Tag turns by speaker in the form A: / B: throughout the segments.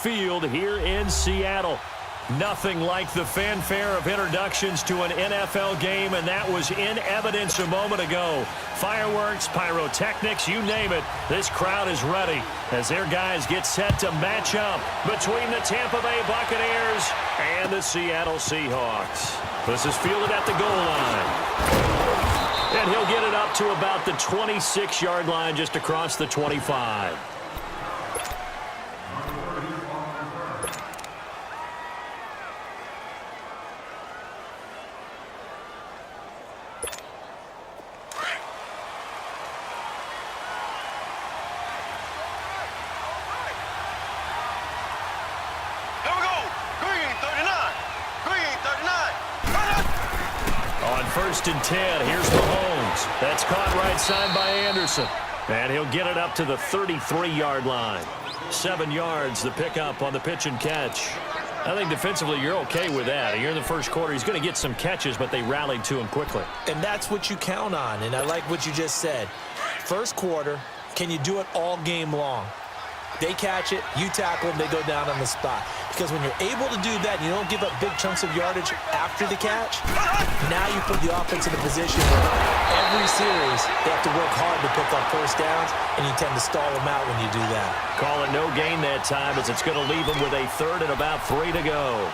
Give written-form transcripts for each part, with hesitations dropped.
A: Field here in Seattle. Nothing like the fanfare of introductions to an NFL game, and that was in evidence a moment ago. Fireworks, pyrotechnics, you name it. This crowd is ready as their guys get set to match up between the Tampa Bay Buccaneers and the Seattle Seahawks. This is fielded at the goal line. And he'll get it up to about the 26-yard line, just across the 25. First and 10. Here's Mahomes. That's caught right side by Anderson. And he'll get it up to the 33-yard line. 7 yards, the pickup on the pitch and catch. I think defensively you're okay with that. Here in the first quarter, he's going to get some catches, but they rallied to him quickly.
B: And that's what you count on, and I like what you just said. First quarter, can you do it all game long? They catch it, you tackle them, they go down on the spot. Because when you're able to do that, you don't give up big chunks of yardage after the catch, now you put the offense in a position where every series they have to work hard to pick up first downs, and you tend to stall them out when you do that.
A: Call it no gain that time, as it's going to leave them with a third and about 3 to go.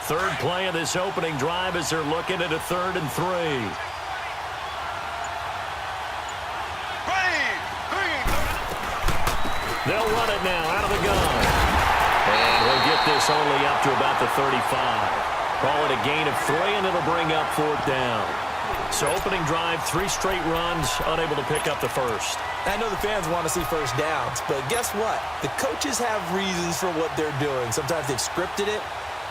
A: Third play of this opening drive as they're looking at a 3rd and 3. They'll run it now out of the gun. And he'll get this only up to about the 35. Call it a gain of 3, and it'll bring up 4th down. So opening drive, 3 straight runs, unable to pick up the first.
B: I know the fans want to see first downs, but guess what? The coaches have reasons for what they're doing. Sometimes they've scripted it.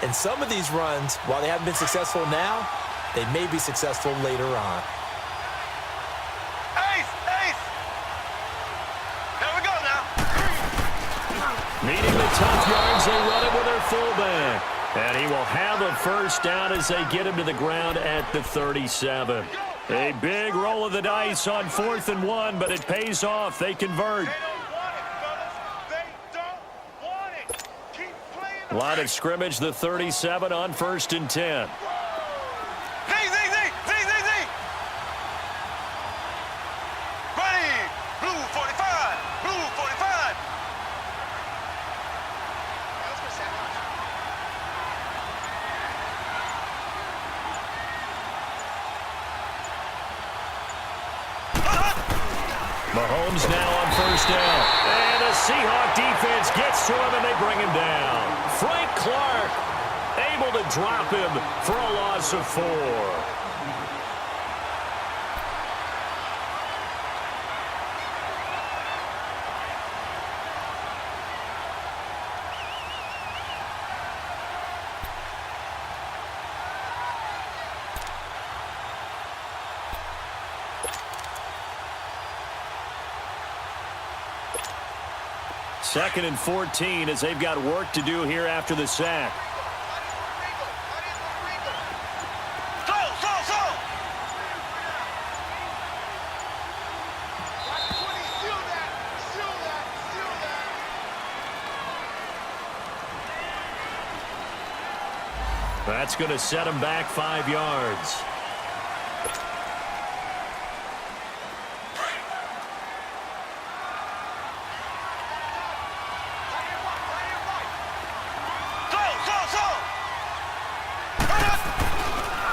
B: And some of these runs, while they haven't been successful now, they may be successful later on.
C: Ace! Ace! Here we go now.
A: Needing the tough yards, they run it with their fullback. And he will have a first down as they get him to the ground at the 37. A big roll of the dice on 4th and 1, but it pays off. They convert. Line of scrimmage, the 37 on 1st and 10.
C: Ready! Blue 45! Blue 45!
A: Mahomes now on 1st down. And the Seahawk defense gets to him, and they bring him down. Frank Clark able to drop him for a loss of 4. Second and 14 as they've got work to do here after the sack. That's going to set him back 5 yards.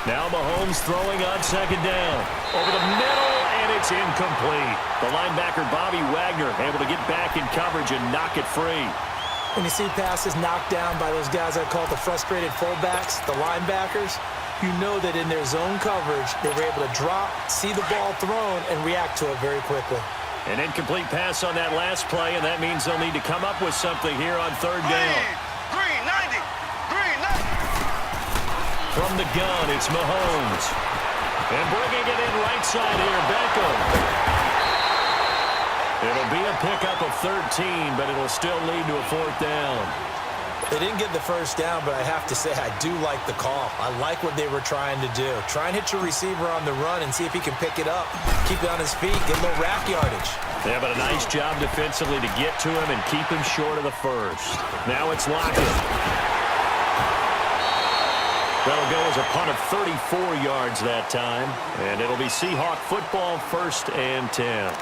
A: Now Mahomes throwing on 2nd down. Over the middle, and it's incomplete. The linebacker, Bobby Wagner, able to get back in coverage and knock it free.
B: When you see passes knocked down by those guys I call the frustrated fullbacks, the linebackers, you know that in their zone coverage, they were able to drop, see the ball thrown, and react to it very quickly.
A: An incomplete pass on that last play, and that means they'll need to come up with something here on 3rd down.
C: Green 90! Green 90!
A: From the gun, it's Mahomes. And bringing it in right side here, Beckham. It'll be a pickup of 13, but it'll still lead to a 4th down.
B: They didn't get the first down, but I have to say I do like the call. I like what they were trying to do. Try and hit your receiver on the run and see if he can pick it up, keep it on his feet, get a little rack yardage.
A: Yeah, but a nice job defensively to get to him and keep him short of the first. Now it's Lockett. That'll go as a punt of 34 yards that time, and it'll be Seahawk football, 1st and 10.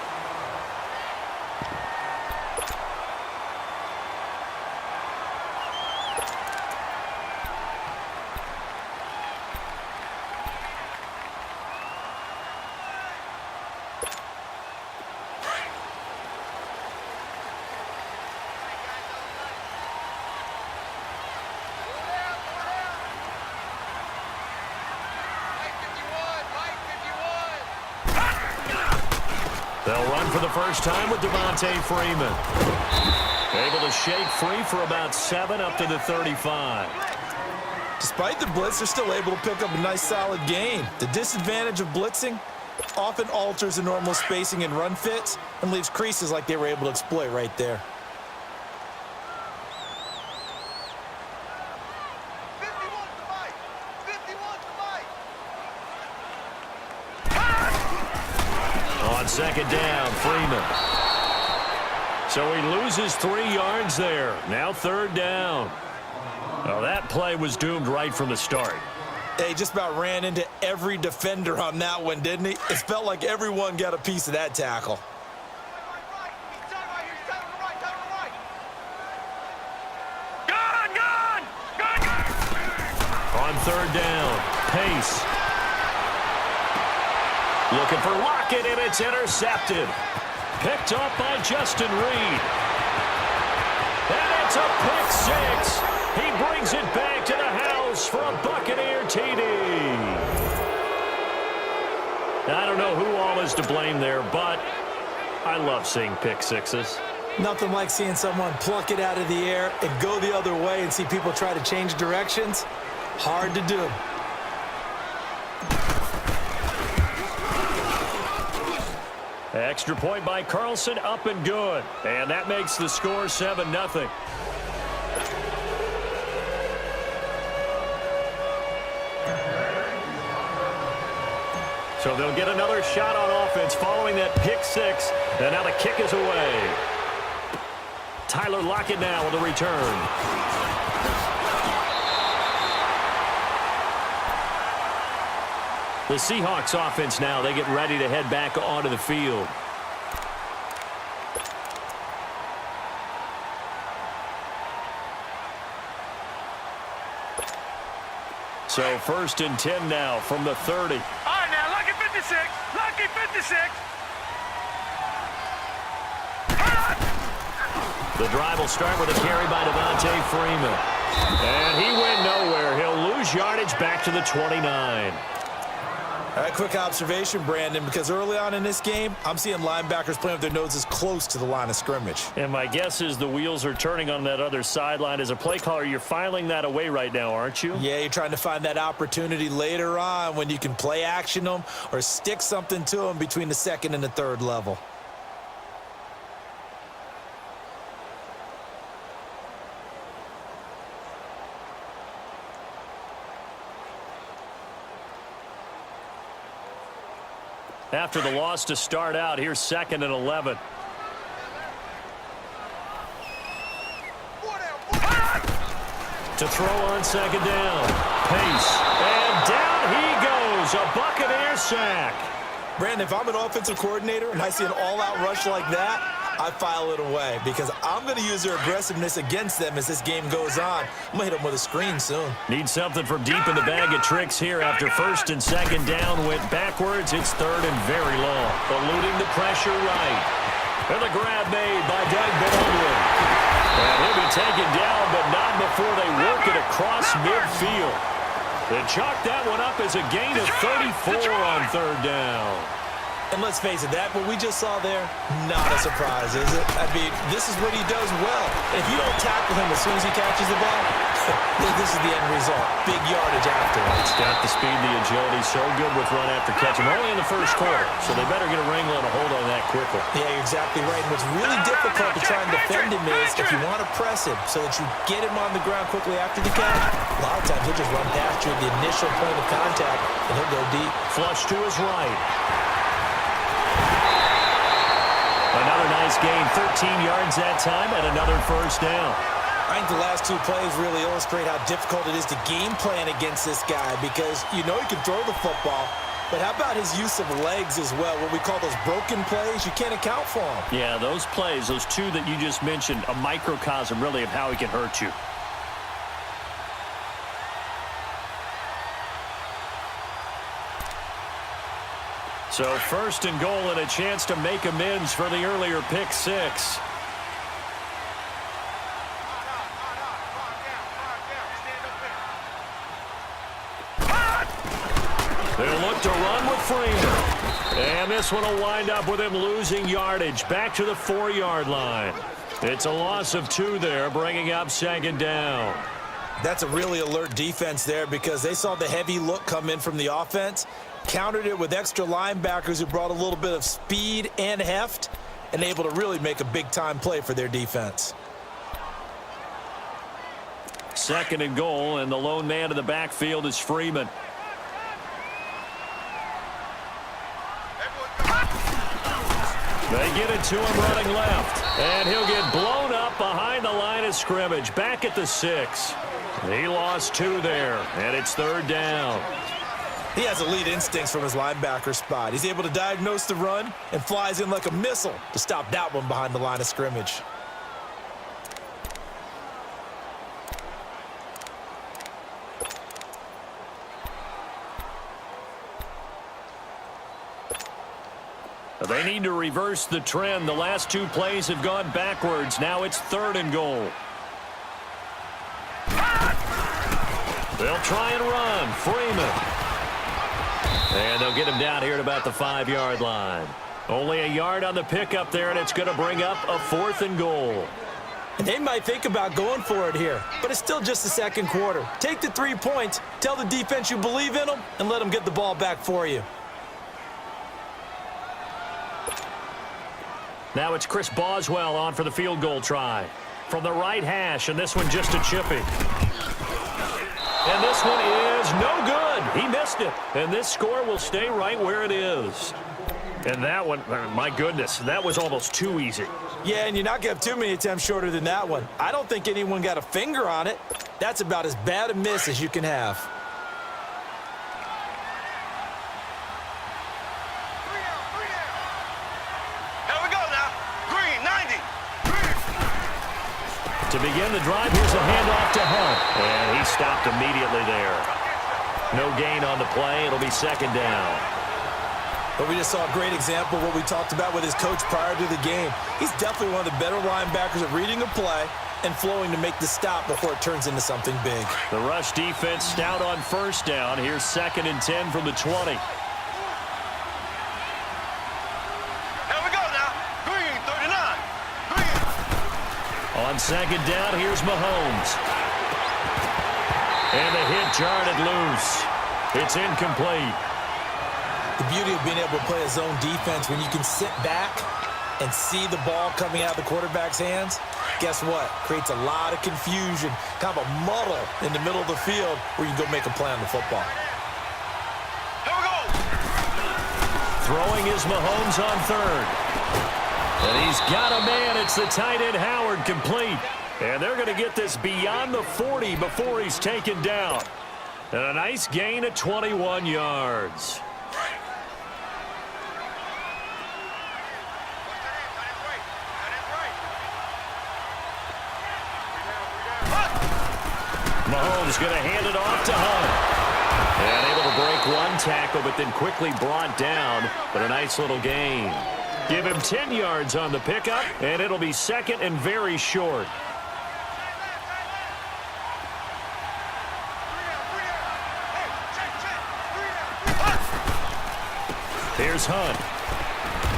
A: They'll run for the first time with Devontae Freeman. Able to shake free for about 7 up to the 35.
B: Despite the blitz, they're still able to pick up a nice solid gain. The disadvantage of blitzing often alters the normal spacing and run fits and leaves creases like they were able to exploit right there.
A: On 2nd down, Freeman. So he loses 3 yards there. Now 3rd down. Well, that play was doomed right from the start.
B: He just about ran into every defender on that one, didn't he? It felt like everyone got a piece of that tackle.
A: On 3rd down, Pace. Looking for Lockett, and it's intercepted. Picked up by Justin Reed. And it's a pick 6. He brings it back to the house for a Buccaneer TD. I don't know who all is to blame there, but I love seeing pick 6s.
B: Nothing like seeing someone pluck it out of the air and go the other way and see people try to change directions. Hard to do.
A: Extra point by Carlson, up and good. And that makes the score 7-0. So they'll get another shot on offense following that pick 6. And now the kick is away. Tyler Lockett now with a return. The Seahawks offense now, they get ready to head back onto the field. So 1st and 10 now from the 30.
C: All right, now, lucky 56. Lucky 56.
A: The drive will start with a carry by Devontae Freeman. And he went nowhere. He'll lose yardage back to the 29.
B: All right, quick observation, Brandon, because early on in this game, I'm seeing linebackers playing with their noses close to the line of scrimmage.
A: And my guess is the wheels are turning on that other sideline. As a play caller, you're filing that away right now, aren't you?
B: Yeah, you're trying to find that opportunity later on when you can play action them or stick something to them between the 2nd and the 3rd level.
A: After the loss to start out, here's 2nd and 11. To throw on 2nd down. Pace. And down he goes. A Buccaneer sack.
B: Brandon, if I'm an offensive coordinator and I see an all-out rush like that, I file it away because I'm going to use their aggressiveness against them as this game goes on. I'm going to hit them with a screen soon.
A: Need something from deep in the bag of tricks here after 1st and 2nd down went backwards. It's 3rd and very long. Eluding the pressure right. And the grab made by Doug Baldwin. And he'll be taken down, but not before they work it across midfield. They chalk that one up as a gain of 34 on 3rd down.
B: And let's face it, that what we just saw there, not a surprise, is it? I mean, this is what he does well. If you don't tackle him as soon as he catches the ball, this is the end result. Big yardage afterwards.
A: It's got the speed, the agility, so good with run after catch. And only in the first quarter, so they better get a wrangle and a hold on that quickly.
B: Yeah, you're exactly right. And what's really difficult to try and defend him is if you want to press him so that you get him on the ground quickly after the catch, a lot of times he'll just run past you at the initial point of contact, and he'll go deep.
A: Flush to his right. Another nice gain, 13 yards that time, and another first down.
B: I think the last two plays really illustrate how difficult it is to game plan against this guy because you know he can throw the football, but how about his use of legs as well? What we call those broken plays, you can't account for them.
A: Yeah, those plays, those two that you just mentioned, a microcosm really of how he can hurt you. So first and goal and a chance to make amends for the earlier pick six. They'll look to run with Freeman. And this one will wind up with him losing yardage back to the 4-yard line. It's a loss of 2 there, bringing up second down.
B: That's a really alert defense there because they saw the heavy look come in from the offense, countered it with extra linebackers who brought a little bit of speed and heft, and able to really make a big-time play for their defense.
A: Second and goal, and the lone man in the backfield is Freeman. They get it to him running left, and he'll get blown up behind the line of scrimmage, back at the 6. He lost 2 there, and it's third down.
B: He has elite instincts from his linebacker spot. He's able to diagnose the run and flies in like a missile to stop that one behind the line of scrimmage.
A: They need to reverse the trend. The last 2 plays have gone backwards. Now it's third and goal. They'll try and run. Freeman. And they'll get him down here at about the 5-yard line. Only a yard on the pickup there, and it's going to bring up a 4th and goal.
B: And they might think about going for it here, but it's still just the second quarter. Take the 3 points, tell the defense you believe in them, and let them get the ball back for you.
A: Now it's Chris Boswell on for the field goal try. From the right hash, and this one just a chippy. And this one is no good. He missed it. And this score will stay right where it is. And that one, my goodness, that was almost too easy.
B: Yeah, and you're not going to have too many attempts shorter than that one. I don't think anyone got a finger on it. That's about as bad a miss as you can have.
A: To begin the drive, here's a handoff to Hunt. And he stopped immediately there. No gain on the play. It'll be second down.
B: But we just saw a great example of what we talked about with his coach prior to the game. He's definitely one of the better linebackers at reading a play and flowing to make the stop before it turns into something big.
A: The rush defense stout on first down. Here's 2nd and 10 from the 20. On second down, here's Mahomes. And the hit jarred it loose. It's incomplete.
B: The beauty of being able to play a zone defense when you can sit back and see the ball coming out of the quarterback's hands, guess what? Creates a lot of confusion, kind of a muddle in the middle of the field where you can go make a play on the football.
C: Here we go.
A: Throwing is Mahomes on third. And he's got a man. It's the tight end Howard, complete. And they're going to get this beyond the 40 before he's taken down. And a nice gain of 21 yards. Mahomes going to hand it off to Hunt. And able to break one tackle, but then quickly brought down. But a nice little gain. Give him 10 yards on the pickup, and it'll be second and very short. Here's Hunt.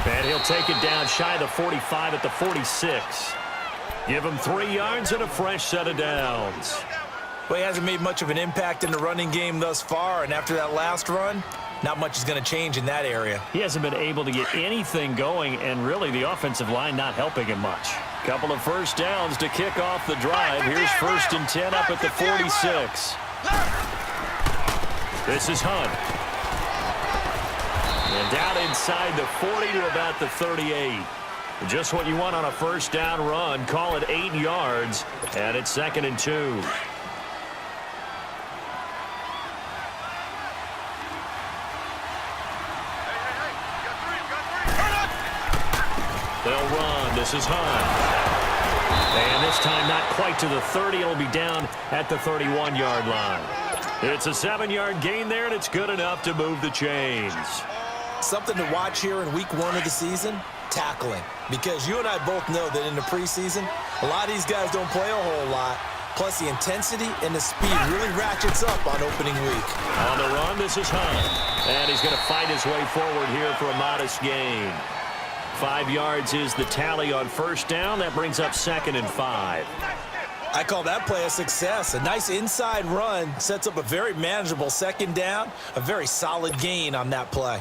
A: And he'll take it down shy of the 45 at the 46. Give him 3 yards and a fresh set of downs.
B: Well, he hasn't made much of an impact in the running game thus far, and after that last run, not much is going to change in that area.
A: He hasn't been able to get anything going, and really the offensive line not helping him much. Couple of first downs to kick off the drive. Here's 1st and 10 up at the 46. This is Hunt. And down inside the 40 to about the 38. Just what you want on a first down run. Call it 8 yards, and it's 2nd and 2. They'll run. This is Hunt. And this time not quite to the 30. It'll be down at the 31-yard line. It's a 7-yard gain there, and it's good enough to move the chains.
B: Something to watch here in week 1 of the season, tackling. Because you and I both know that in the preseason, a lot of these guys don't play a whole lot. Plus, the intensity and the speed really ratchets up on opening week.
A: On the run, this is Hunt. And he's going to fight his way forward here for a modest gain. 5 yards is the tally on first down. That brings up 2nd and 5.
B: I call that play a success. A nice inside run sets up a very manageable 2nd down. A very solid gain on that play.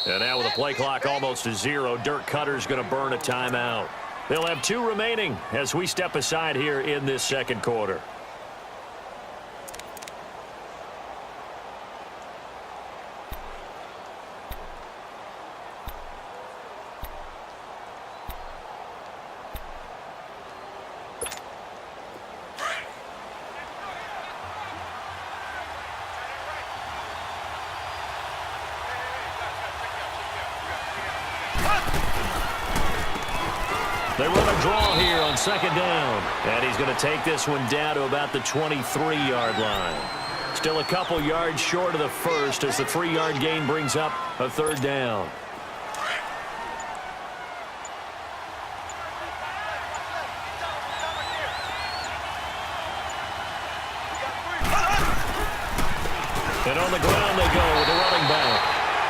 A: And now with the play clock almost to 0, Dirk Cutter's going to burn a timeout. They'll have 2 remaining as we step aside here in this 2nd quarter. They run a draw here on 2nd down. And he's going to take this one down to about the 23-yard line. Still a couple yards short of the first as the 3-yard gain brings up a 3rd down. And on the ground they go with the running back.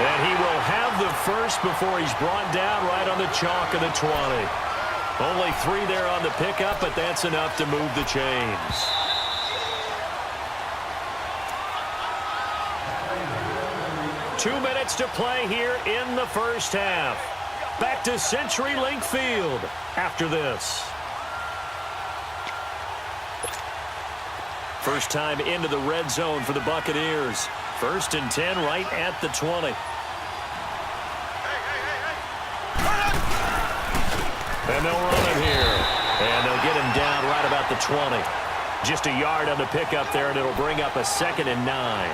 A: And he will have the first before he's brought down right on the chalk of the 20. Only 3 there on the pickup, but that's enough to move the chains. Two minutes to play here in the first half. Back to CenturyLink Field after this. First time into the red zone for the Buccaneers. 1st and 10 right at the 20. And they'll run him here. And they'll get him down right about the 20. Just a yard on the pickup there, and it'll bring up a 2nd and 9.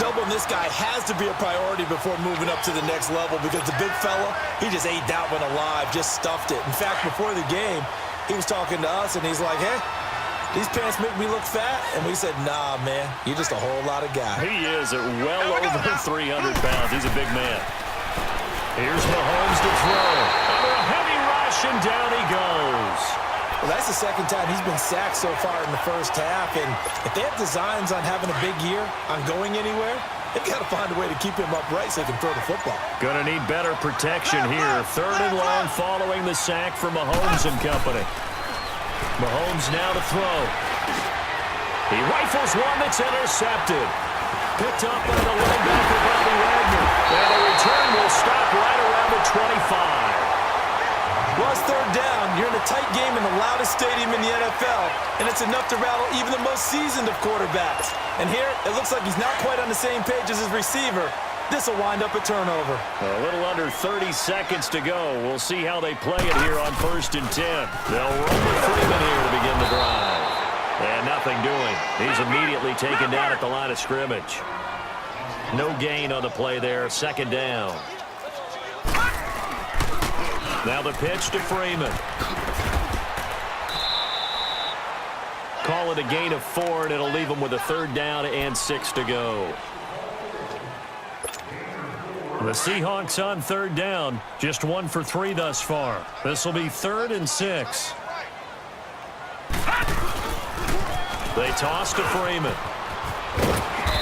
B: Doubling this guy has to be a priority before moving up to the next level because the big fella, he just ate that one alive, just stuffed it. In fact, before the game, he was talking to us, and he's like, hey, these pants make me look fat. And we said, nah, man, you're just a whole lot of guy.
A: He is well over 300 pounds. He's a big man. Here's Mahomes to throw. Under a heavy rush, and down he goes.
B: Well, that's the 2nd time he's been sacked so far in the first half. And if they have designs on having a big year, on going anywhere, they've got to find a way to keep him upright so he can throw the football.
A: Going to need better protection here. 3rd and long following the sack from Mahomes and company. Mahomes now to throw. He rifles one that's intercepted. Picked up by the linebacker, Bobby Wagner. And the return will stop right around the 25.
B: Well, it's 3rd down. You're in a tight game in the loudest stadium in the NFL, and it's enough to rattle even the most seasoned of quarterbacks. And here, it looks like he's not quite on the same page as his receiver. This will wind up a turnover.
A: A little under 30 seconds to go. We'll see how they play it here on 1st and 10. They'll run with Freeman here to begin the drive. And nothing doing. He's immediately taken down at the line of scrimmage. No gain on the play there. 2nd down. Now the pitch to Freeman. call it a gain of 4, and it'll leave them with a 3rd down and 6 to go. The Seahawks on 3rd down, just 1 for 3 thus far. This will be 3rd and 6. They toss to Freeman.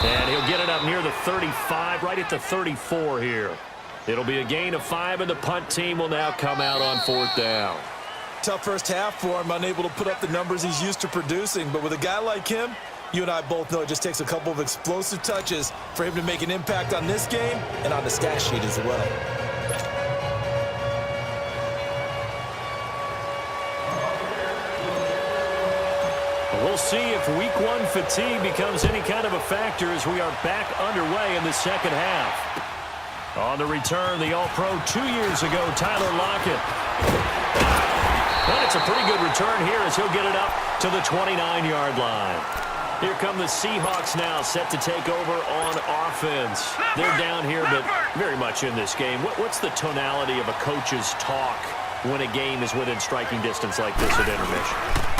A: And he'll get it up near the 35, right at the 34 here. It'll be a gain of 5, and the punt team will now come out on 4th down.
B: Tough first half for him, unable to put up the numbers he's used to producing. But with a guy like him, you and I both know it just takes a couple of explosive touches for him to make an impact on this game and on the stat sheet as well.
A: We'll see if week 1 fatigue becomes any kind of a factor as we are back underway in the second half. On the return, the All-Pro 2 years ago, Tyler Lockett. And it's a pretty good return here as he'll get it up to the 29-yard line. Here come the Seahawks now, set to take over on offense. They're down here, but very much in this game. What's the tonality of a coach's talk when a game is within striking distance like this at intermission?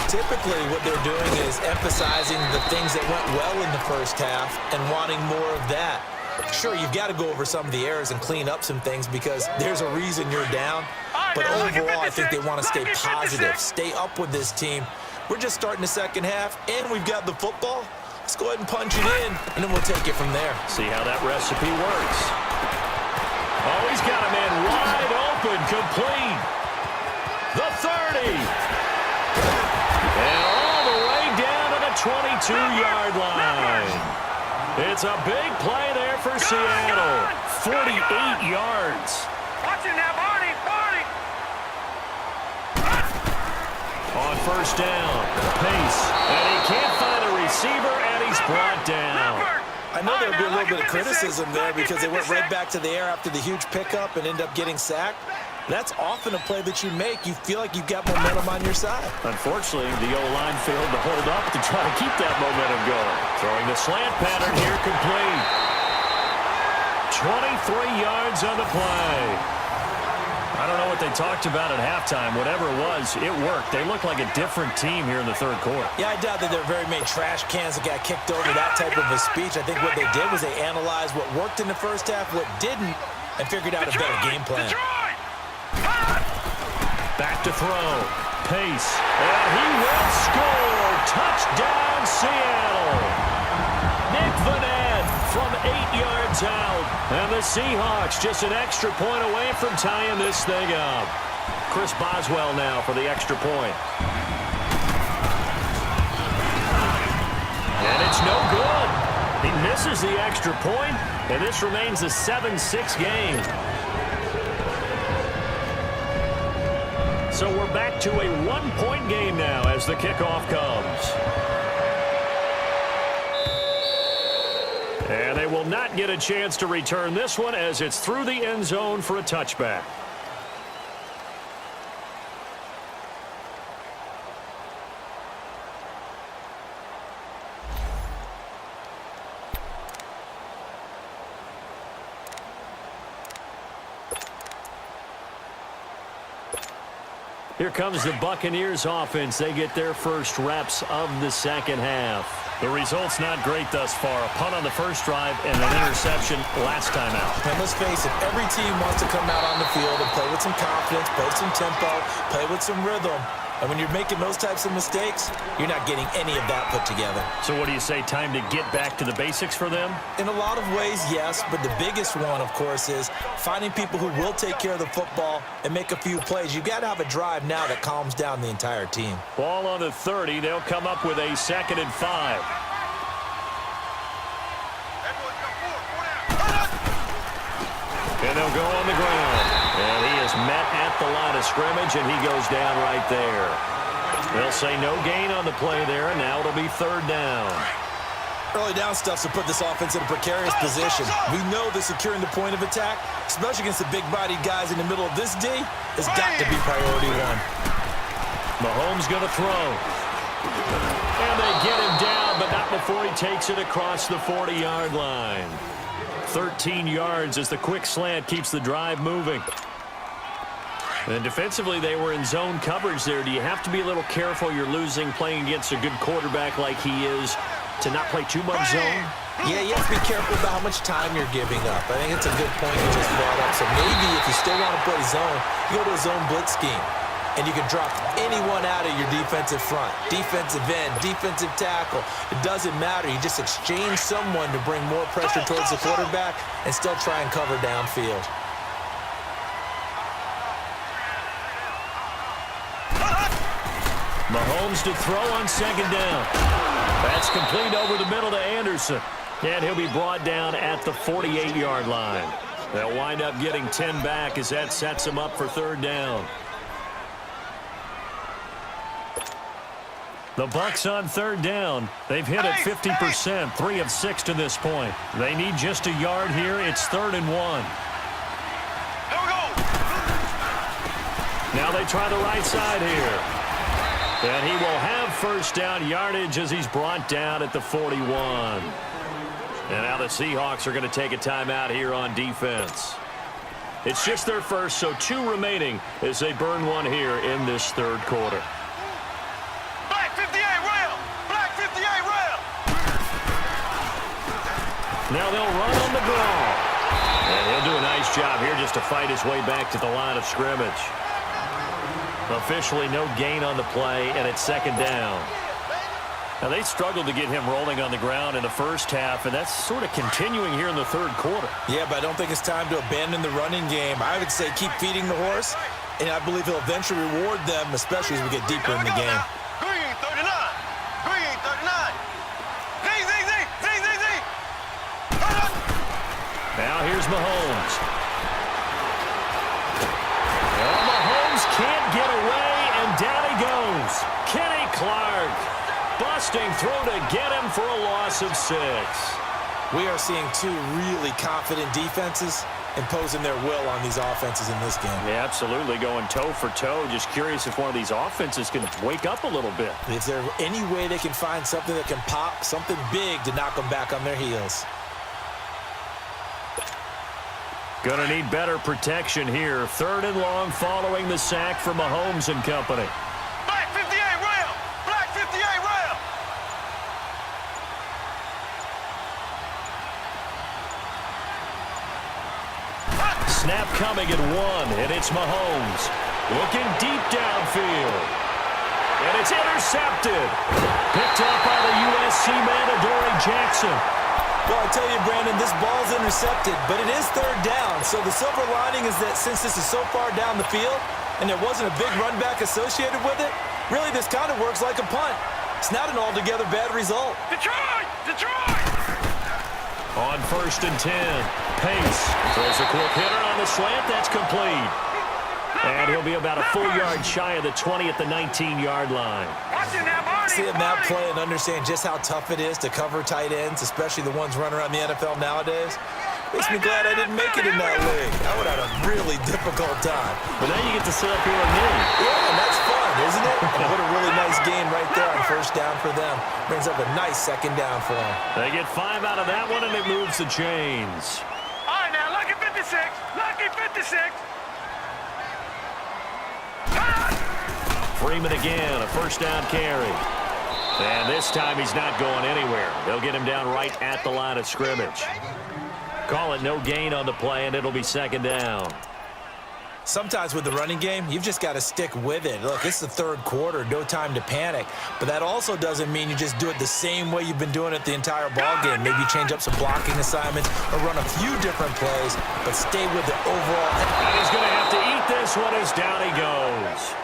B: Typically, what they're doing is emphasizing the things that went well in the first half and wanting more of that. Sure, you've got to go over some of the errors and clean up some things because there's a reason you're down. But overall, I think they want to stay positive, stay up with this team. We're just starting the second half, and we've got the football. Let's go ahead and punch it in, and then we'll take it from there.
A: See how that recipe works. Oh, he's got a man wide open, complete. The 30. And all the way down to the 22-yard line. It's a big play there for Seattle. 48 yards.
C: Watch it now, Barney.
A: On 1st down, Pace. And he can't find a receiver, and he's brought down.
B: I know there'll be a little bit of criticism there because they went right back to the air after the huge pickup and ended up getting sacked. That's often a play that you make. You feel like you've got momentum on your side.
A: Unfortunately, the O-line failed to hold up to try to keep that momentum going. Throwing the slant pattern here complete. 23 yards on the play. I don't know what they talked about at halftime. Whatever it was, it worked. They look like a different team here in the 3rd quarter.
B: Yeah, I doubt that there are very many trash cans that got kicked over, that type of a speech. I think what they did was they analyzed what worked in the first half, what didn't, and figured out a better game plan.
A: Back to throw. Pace. And he will score. Touchdown, Seattle. Nick Vanette from 8 yards out. And the Seahawks just an extra point away from tying this thing up. Chris Boswell now for the extra point. And it's no good. He misses the extra point, and this remains a 7-6 game. So we're back to a 1-point game now as the kickoff comes. And they will not get a chance to return this one as it's through the end zone for a touchback. Here comes the Buccaneers offense. They get their first reps of the second half. The result's not great thus far. A punt on the first drive and an interception last time out.
B: And let's face it, every team wants to come out on the field and play with some confidence, play with some tempo, play with some rhythm. And when you're making those types of mistakes, you're not getting any of that put together.
A: So what do you say, time to get back to the basics for them?
B: In a lot of ways, yes, but the biggest one, of course, is finding people who will take care of the football and make a few plays. You've got to have a drive now that calms down the entire team.
A: Ball on the 30. They'll come up with a 2nd and 5. And they'll go on the ground. And he is met at the line of scrimmage, and he goes down right there. They'll say no gain on the play there, and now it'll be 3rd down.
B: Early down stuff to put this offense in a precarious position. We know that securing the point of attack, especially against the big-bodied guys in the middle of this D, has got to be priority one.
A: Mahomes going to throw. And they get him down, but not before he takes it across the 40-yard line. 13 yards as the quick slant keeps the drive moving. And defensively, they were in zone coverage there. Do you have to be a little careful you're losing playing against a good quarterback like he is to not play too much zone?
B: Yeah, you have to be careful about how much time you're giving up. I think it's a good point you just brought up. So maybe if you still want to play zone, you go to a zone blitz scheme. And you can drop anyone out of your defensive front, defensive end, defensive tackle. It doesn't matter. You just exchange someone to bring more pressure towards the quarterback and still try and cover downfield.
A: Mahomes to throw on second down. That's complete over the middle to Anderson. And he'll be brought down at the 48-yard line. They'll wind up getting 10 back as that sets them up for third down. The Bucs on third down. They've hit it 50%, 3 of 6 to this point. They need just a yard here. It's 3rd and 1.
C: Here we go.
A: Now they try the right side here. And he will have first down yardage as he's brought down at the 41. And now the Seahawks are going to take a timeout here on defense. It's just their first, so 2 remaining as they burn one here in this third quarter.
C: Black 58 rail. Black 58 rail.
A: Now they'll run on the draw. And he'll do a nice job here just to fight his way back to the line of scrimmage. Officially no gain on the play, and it's second down. Now, they struggled to get him rolling on the ground in the first half, and that's sort of continuing here in the third quarter.
B: Yeah, but I don't think it's time to abandon the running game. I would say keep feeding the horse, and I believe he'll eventually reward them, especially as we get deeper in the game.
C: Green 39. Green 39. Z.
A: Now here's Mahomes. Well, Mahomes can't get away, and down he goes. Kenny Clark busting through to get him for a loss of 6.
B: We are seeing 2 really confident defenses imposing their will on these offenses in this game.
A: Yeah, absolutely, going toe for toe. Just curious if one of these offenses can wake up a little bit.
B: Is there any way they can find something that can pop, something big to knock them back on their heels?
A: Gonna need better protection here. 3rd and long following the sack for Mahomes and company.
C: Black 58 rail. Black 58 rail.
A: Snap coming at 1, and it's Mahomes. Looking deep downfield. And it's intercepted. Picked up by the USC man, Adoree Jackson.
B: Well, I tell you, Brandon, this ball's intercepted, but it is 3rd down. So the silver lining is that since this is so far down the field and there wasn't a big run back associated with it, really this kind of works like a punt. It's not an altogether bad result.
C: Detroit. Detroit.
A: On 1st and 10, Pace throws a quick hitter on the slant. That's complete. And he'll be about a full yard shy of the 20 at the 19-yard line.
C: Watching that body.
B: Seeing that play and understand just how tough it is to cover tight ends, especially the ones running around the NFL nowadays, makes me glad I didn't make it in that league. I would have had a really difficult time.
A: But now you get to sit up here with me.
B: Yeah, and that's fun, isn't it? And what a really nice gain right there on first down for them. Brings up a nice second down for them.
A: They get 5 out of that one, and it moves the chains.
C: All right, now, lucky 56. Lucky 56.
A: Freeman again, a first down carry. And this time he's not going anywhere. They'll get him down right at the line of scrimmage. Call it no gain on the play, and it'll be second down.
B: Sometimes with the running game, you've just got to stick with it. Look, it's the third quarter, no time to panic. But that also doesn't mean you just do it the same way you've been doing it the entire ballgame. Maybe change up some blocking assignments or run a few different plays, but stay with the overall.
A: And he's going to have to eat this one as down he goes.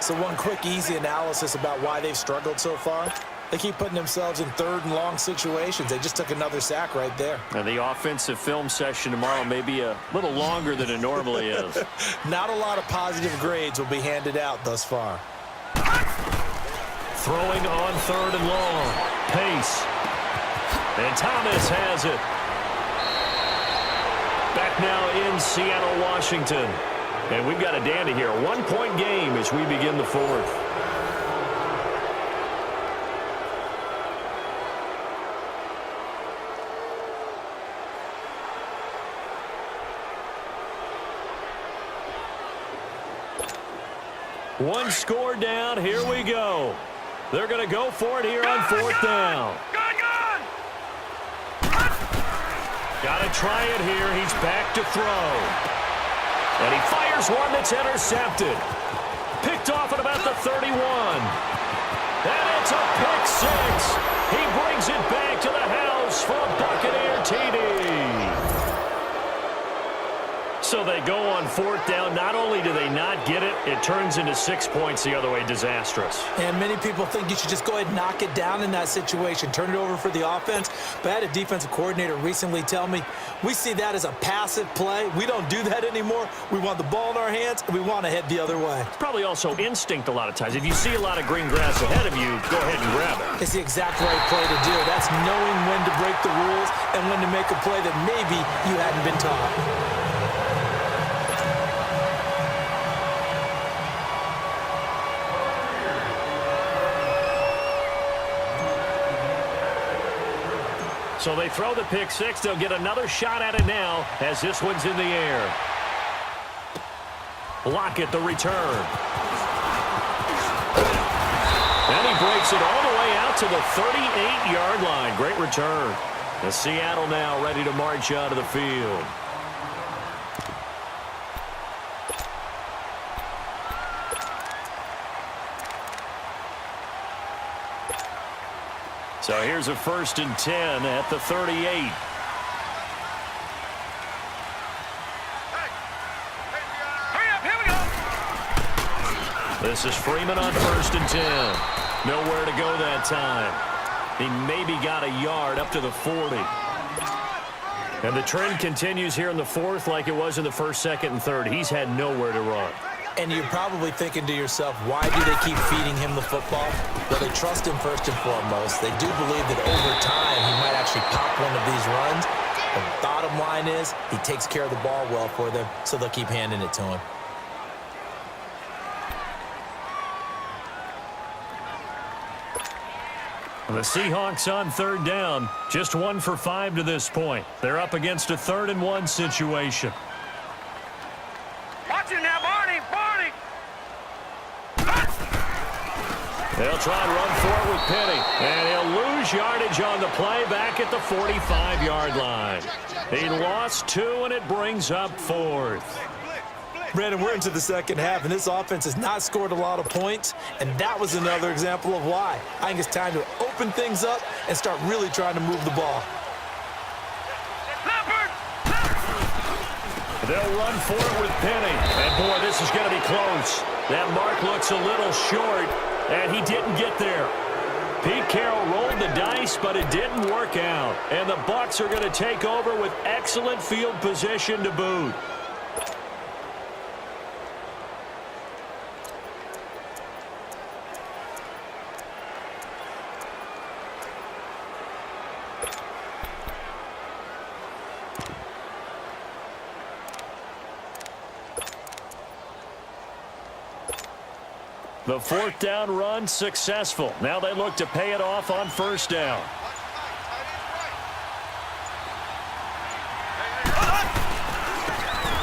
B: So one quick, easy analysis about why they've struggled so far. They keep putting themselves in 3rd and long situations. They just took another sack right there.
A: And the offensive film session tomorrow may be a little longer than it normally is.
B: Not a lot of positive grades will be handed out thus far.
A: Throwing on 3rd and long. Pace. And Thomas has it. Back now in Seattle, Washington. And we've got a dandy here. A 1-point game as we begin the 4th. One score down. Here we go. They're going to go for it here on fourth down. Got to try it here. He's back to throw. And he fires one that's intercepted. Picked off at about the 31. And it's a pick six. He brings it back to the house for a Buccaneer TD. So they go on fourth down. Not only do they not get it, it turns into 6 points the other way. Disastrous.
B: And many people think you should just go ahead and knock it down in that situation. Turn it over for the offense. But I had a defensive coordinator recently tell me, we see that as a passive play. We don't do that anymore. We want the ball in our hands, and we want to head the other way.
A: It's probably also instinct a lot of times. If you see a lot of green grass ahead of you, go ahead and grab it.
B: It's the exact right play to do. That's knowing when to break the rules and when to make a play that maybe you hadn't been taught.
A: So they throw the pick six. They'll get another shot at it now as this one's in the air. Lockett the return. And he breaks it all the way out to the 38-yard line. Great return. The Seattle now ready to march out of the field. So here's a 1st and 10 at the 38.
C: Hurry up, here we go.
A: This is Freeman on 1st and 10. Nowhere to go that time. He maybe got a yard up to the 40. And the trend continues here in the fourth like it was in the first, second, and third. He's had nowhere to run.
B: And you're probably thinking to yourself, why do they keep feeding him the football? Well, they trust him first and foremost. They do believe that over time he might actually pop one of these runs. The bottom line is he takes care of the ball well for them, so they'll keep handing it to him.
A: The Seahawks on third down. Just 1 for 5 to this point. They're up against a 3rd and 1 situation.
C: Watch it now, Barney.
A: They'll try and run for it with Penny. And he'll lose yardage on the play back at the 45-yard line. He lost 2, and it brings up 4th.
B: Brandon, we're into the second half, and this offense has not scored a lot of points, and that was another example of why. I think it's time to open things up and start really trying to move the ball.
A: They'll run for it with Penny. And, boy, this is going to be close. That mark looks a little short, and he didn't get there. Pete Carroll rolled the dice, but it didn't work out. And the Bucs are going to take over with excellent field position to boot. The 4th down run successful. Now they look to pay it off on 1st down.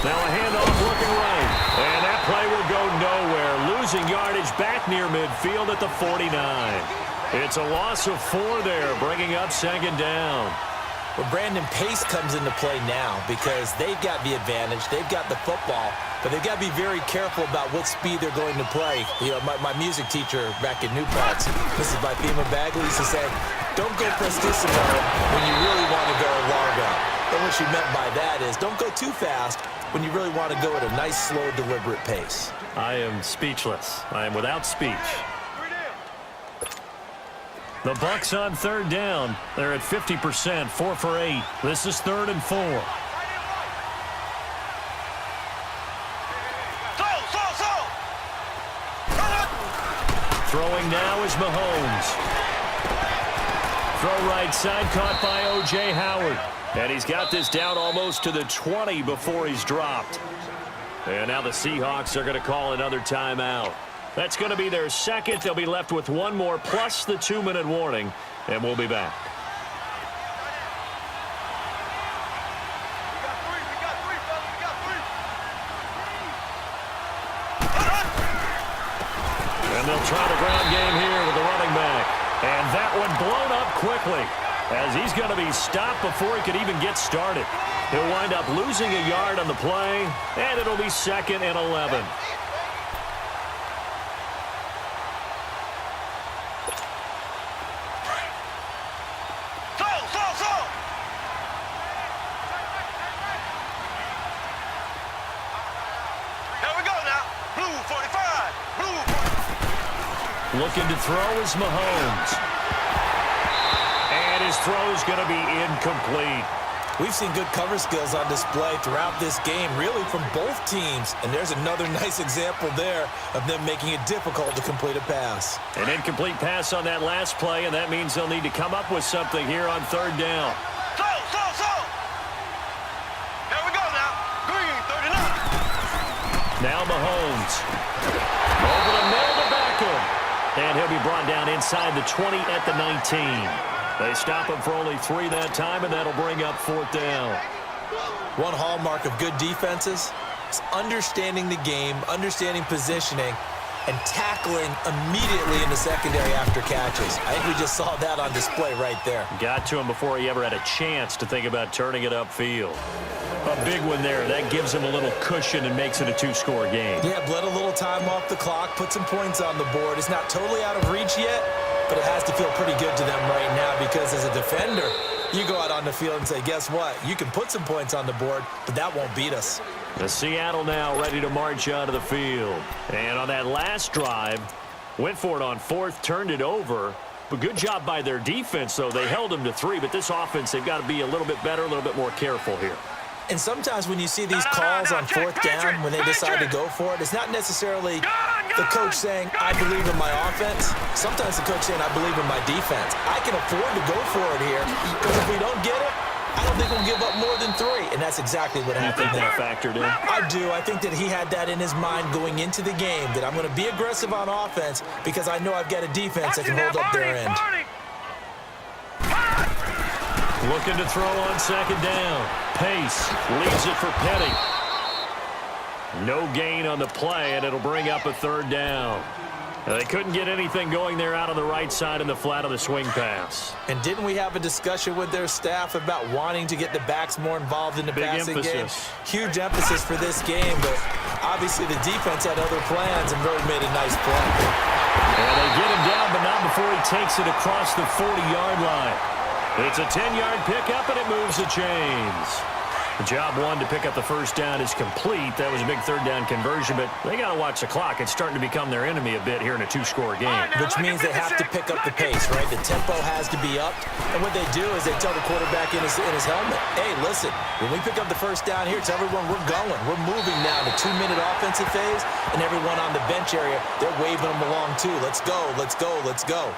A: Now a handoff looking right. And that play will go nowhere. Losing yardage back near midfield at the 49. It's a loss of 4 there, bringing up 2nd down.
B: Well, Brandon, pace comes into play now because they've got the advantage. They've got the football, but they've got to be very careful about what speed they're going to play. You know, my music teacher back in New Paltz, Mrs. Bifema Bagley, used to say, don't go prestissimo when you really want to go largo. And what she meant by that is don't go too fast when you really want to go at a nice, slow, deliberate pace.
A: I am speechless. I am without speech. The Bucs on 3rd down. They're at 50%, 4 for 8. This is 3rd and 4. Throwing now is Mahomes. Throw right side, caught by O.J. Howard. And he's got this down almost to the 20 before he's dropped. And now the Seahawks are going to call another timeout. That's going to be their second. They'll be left with 1 more plus the 2-minute warning, and we'll be back. And they'll try the ground game here with the running back. And that one blown up quickly as he's going to be stopped before he could even get started. He'll wind up losing a yard on the play, and it'll be 2nd and 11. Looking to throw is Mahomes. And his throw is going to be incomplete.
B: We've seen good cover skills on display throughout this game, really from both teams. And there's another nice example there of them making it difficult to complete a pass.
A: An incomplete pass on that last play, and that means they'll need to come up with something here on 3rd down.
C: Here we go now. Green, 39.
A: Now Mahomes. Over the middle to Beckham. And he'll be brought down inside the 20 at the 19. They stop him for only 3 that time, and that'll bring up 4th down.
B: One hallmark of good defenses is understanding the game, understanding positioning, and tackling immediately in the secondary after catches. I think we just saw that on display right there.
A: Got to him before he ever had a chance to think about turning it upfield. A big one there. That gives him a little cushion and makes it a 2-score game.
B: Yeah, bled a little time off the clock, put some points on the board. It's not totally out of reach yet, but it has to feel pretty good to them right now because as a defender, you go out on the field and say, guess what? You can put some points on the board, but that won't beat us.
A: The Seattle now ready to march out of the field. And on that last drive, went for it on 4th, turned it over. But good job by their defense, though. They held them to 3, but this offense, they've got to be a little bit better, a little bit more careful here.
B: And sometimes when you see these calls on 4th down, when they decide to go for it, it's not necessarily the coach saying, I believe in my offense. Sometimes the coach saying, I believe in my defense. I can afford to go for it here because if we don't get it, I don't think we'll give up more than 3. And that's exactly what happened there.
A: Factored in?
B: I do. I think that he had that in his mind going into the game, that I'm going to be aggressive on offense because I know I've got a defense that can hold up their end.
A: Looking to throw on 2nd down. Pace leaves it for Petty. No gain on the play, and it'll bring up a 3rd down. They couldn't get anything going there out on the right side in the flat of the swing pass.
B: And didn't we have a discussion with their staff about wanting to get the backs more involved in the passing game? Huge emphasis for this game, but obviously the defense had other plans and really made a nice play.
A: And they get him down, but not before he takes it across the 40-yard line. It's a 10-yard pickup, and it moves the chains. The job 1 to pick up the 1st down is complete. That was a big 3rd down conversion, but they got to watch the clock. It's starting to become their enemy a bit here in a 2-score game.
B: Which means they have to pick up the pace, right? The tempo has to be up. And what they do is they tell the quarterback in his helmet, hey, listen, when we pick up the 1st down here, tell everyone we're going. We're moving now to 2-minute offensive phase, and everyone on the bench area, they're waving them along too. Let's go, let's go, let's go.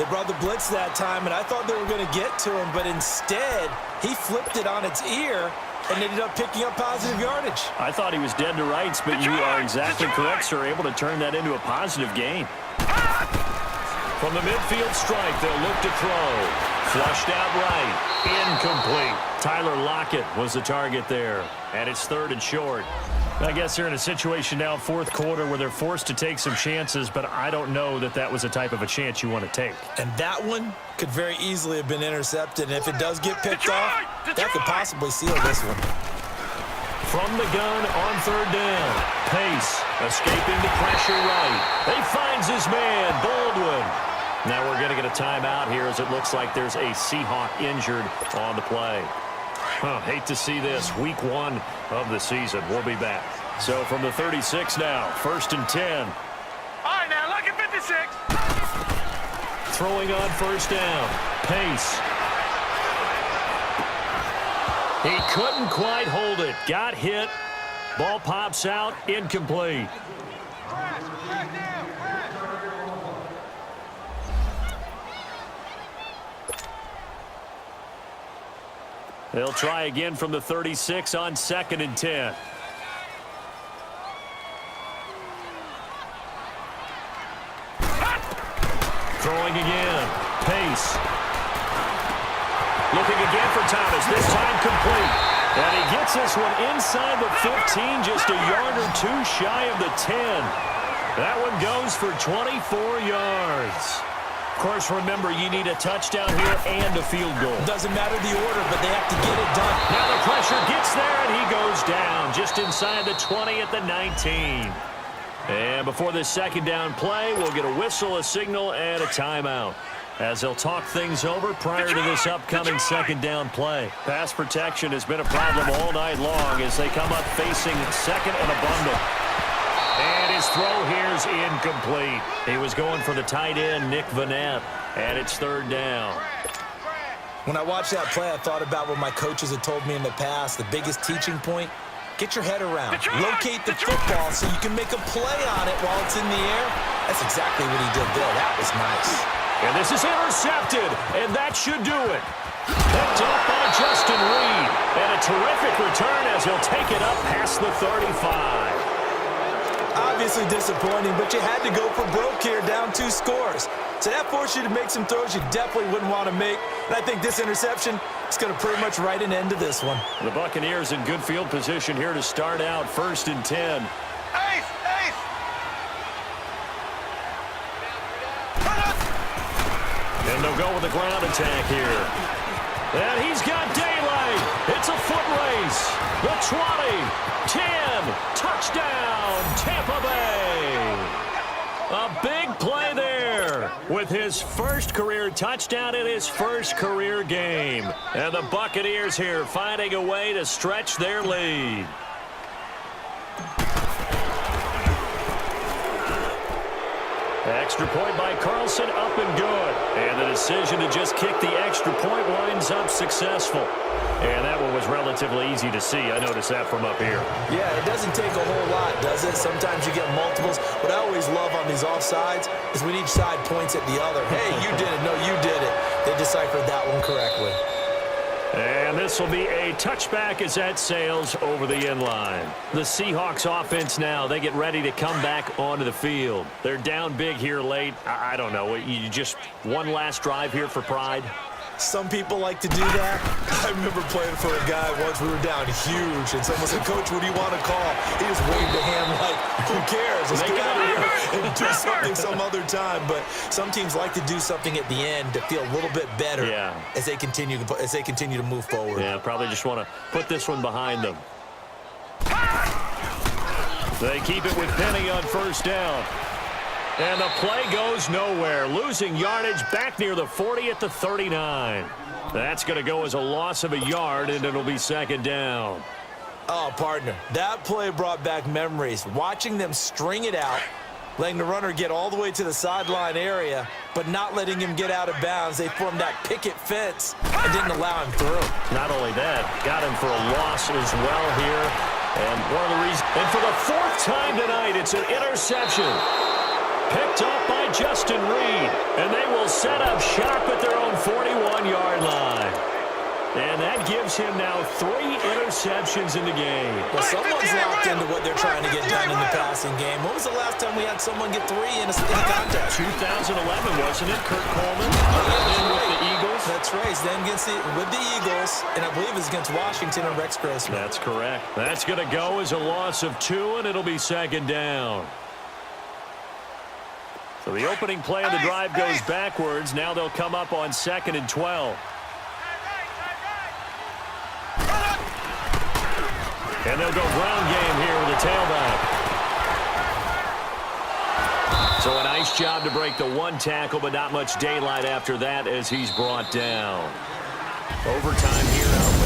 B: They brought the blitz that time, and I thought they were going to get to him, but instead, he flipped it on its ear and ended up picking up positive yardage.
A: I thought he was dead to rights, but you are exactly correct, sir. Able to turn that into a positive gain. From the midfield strike, they'll look to throw. Flushed out right. Incomplete. Tyler Lockett was the target there. And it's 3rd and short. I guess they're in a situation now, 4th quarter, where they're forced to take some chances, but I don't know that that was the type of a chance you want to take.
B: And that one could very easily have been intercepted, and if it does get picked off, that could possibly seal this one.
A: From the gun on 3rd down. Pace escaping the pressure right. He finds his man, Baldwin. Now we're going to get a timeout here as it looks like there's a Seahawk injured on the play. Hate to see this. Week 1 of the season. We'll be back. So from the 36 now, 1st and 10.
C: All right, now look at 56.
A: Throwing on 1st down. Pace. He couldn't quite hold it. Got hit. Ball pops out. Incomplete. They'll try again from the 36 on 2nd and 10. Throwing again. Pace. Looking again for Thomas. This time complete. And he gets this one inside the 15, just a yard or 2 shy of the 10. That one goes for 24 yards. Of course, remember, you need a touchdown here and a field goal.
B: Doesn't matter the order, but they have to get it done.
A: Now the pressure gets there, and he goes down just inside the 20 at the 19. And before this second down play, we'll get a whistle, a signal, and a timeout, as they'll talk things over prior to this upcoming second down play. Pass protection has been a problem all night long as they come up facing second and a bundle. And his throw here's incomplete. He was going for the tight end, Nick Vanette, and it's third down.
B: When I watched that play, I thought about what my coaches had told me in the past. The biggest teaching point, get your head around. Locate the football so you can make a play on it while it's in the air. That's exactly what he did there. That was nice.
A: And this is intercepted, and that should do it. Picked up by Justin Reed. And a terrific return as he'll take it up past the 35.
B: Obviously disappointing, but you had to go for broke here, down 2 scores. So that forced you to make some throws you definitely wouldn't want to make. And I think this interception is going to pretty much write an end to this one.
A: The Buccaneers in good field position here to start out, 1st and 10.
C: Ace! Ace!
A: And they'll go with a ground attack here. And he's got daylight. It's a foot race. The 20, 10, touchdown, Tampa Bay. A big play there with his first career touchdown in his first career game. And the Buccaneers here finding a way to stretch their lead. Extra point by Carlson, up and good. And the decision to just kick the extra point winds up successful. And that one was relatively easy to see. I noticed that from up here.
B: Yeah, it doesn't take a whole lot, does it? Sometimes you get multiples. What I always love on these offsides is when each side points at the other. Hey, you did it. No, you did it. They deciphered that one correctly.
A: And this will be a touchback as that sails over the end line. The Seahawks offense now, they get ready to come back onto the field. They're down big here late. I don't know. You just one last drive here for pride?
B: Some people like to do that. I remember playing for a guy once. We were down huge, and someone said, "Coach, what do you want to call?" He just waved a hand like, "Who cares? Let's get out of here and do something some other time." But some teams like to do something at the end to feel a little bit better as they continue to move forward.
A: Yeah, probably just want to put this one behind them. They keep it with Penny on first down. And the play goes nowhere. Losing yardage back near the 40 at the 39. That's going to go as a loss of a yard, and it'll be second down.
B: Oh, partner, that play brought back memories. Watching them string it out, letting the runner get all the way to the sideline area, but not letting him get out of bounds. They formed that picket fence and didn't allow him through.
A: Not only that, got him for a loss as well here. And one of the reasons, and for the 4th time tonight, it's an interception. Picked up by Justin Reed, and they will set up shop at their own 41-yard line. And that gives him now 3 interceptions in the game.
B: Well, someone's locked into what they're trying to get done in the passing game. When was the last time we had someone get 3 in a contest?
A: 2011, wasn't it? Kurt Coleman with the Eagles.
B: That's right. Then with the Eagles, and I believe it's against Washington and Rex Grossman.
A: That's correct. That's going to go as a loss of 2, and it'll be second down. So the opening play of the drive goes backwards. Now they'll come up on 2nd and 12. And they'll go ground game here with a tailback. So a nice job to break the 1 tackle, but not much daylight after that as he's brought down. Overtime here.